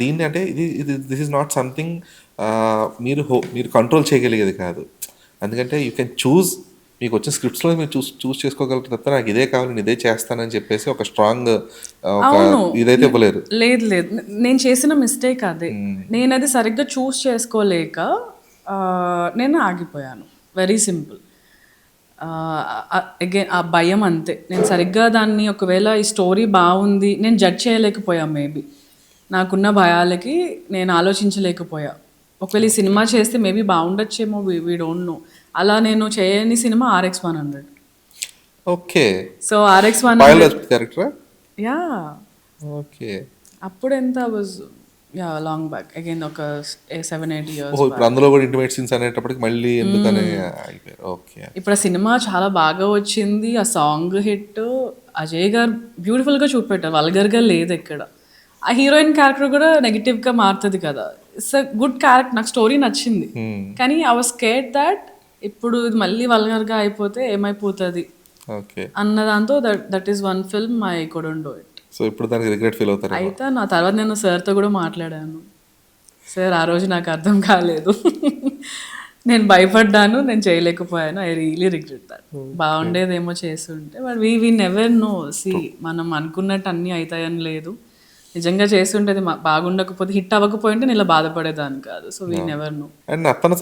దీన్ని అంటే ఇది ఇది దిస్ ఇస్ నాట్ సంథింగ్ మీరు కంట్రోల్ చేయగలిగేది కాదు. ఎందుకంటే యూ కెన్ చూజ్, మీకు వచ్చిన స్క్రిప్ట్స్లో మీరు చూస్ చేసుకోగలరు తప్ప నాకు ఇదే కావాలి నేను ఇదే చేస్తానని చెప్పేసి ఒక స్ట్రాంగ్ ఒక అవును. ఇదైతే ఇవ్వలేరు. లేదు లేదు, నేను చేసిన మిస్టేక్ అదే. నేను అది సరిగ్గా చూస్ చేసుకోలేక నేను ఆగిపోయాను. Very simple. అగైన్ ఆ భయం అంతే. నేను సరిగ్గా దాన్ని ఒకవేళ ఈ స్టోరీ బాగుంది నేను జడ్జ్ చేయలేకపోయా. మేబీ నాకున్న భయాలకి నేను ఆలోచించలేకపోయా. ఒకవేళ ఈ సినిమా చేస్తే మేబీ బాగుండొచ్చేమో, వీ డోంట్ నో. అలా నేను చేయని సినిమా RX-100. Okay, so RX-100 pilot క్యారెక్టరా? యా. ఓకే. అప్పుడు ఎంత was, yeah long back again ఒక 7-8 years ఓహో, ఇప్పుడు అందులో కూడా ఇంటిమేట్ సీన్స్ అనేటప్పటికి మళ్ళీ ఎందుకని అయిపోయారు. ఓకే. ఇప్పుడు ఆ సినిమా చాలా బాగా వచ్చింది, ఆ సాంగ్ హిట్. అజయ్ గారు బ్యూటిఫుల్గా చూపెట్టారు, వల్గర్గా లేదు ఎక్కడ. ఆ హీరోయిన్ క్యారెక్టర్ కూడా నెగిటివ్గా మారుతుంది కదా. ఇట్స్ అ గుడ్ క్యారెక్టర్, నాకు స్టోరీ నచ్చింది. కానీ ఐ వాజ్ స్కేర్డ్ దట్ ఇప్పుడు ఇది మళ్ళీ వల్గర్గా అయిపోతే ఏమైపోతుంది ఓకే. అన్న దాంతో that is one film I couldn't do it. So ఇప్పుడు దానికి రిగ్రెట్ ఫీల్ అవుతారు. అయితే నా తర్వాత నేను సార్తో కూడా మాట్లాడాను. సార్ ఆ రోజు నాకు అర్థం కాలేదు, నేను భయపడ్డాను, నేను చేయలేకపోయాను, ఐ రియలీ రిగ్రెట్ దట్. బాగుండేదేమో చేస్తుంటే. But we never know. See, మనం అనుకున్నట్టు అన్నీ అవుతాయని లేదు. నిజంగా చేస్తుంటే అది బాగుండకపోతే, హిట్ అవ్వకపోయింటే నేను ఇలా బాధపడేదాన్ని కాదు. So we never no. And అతను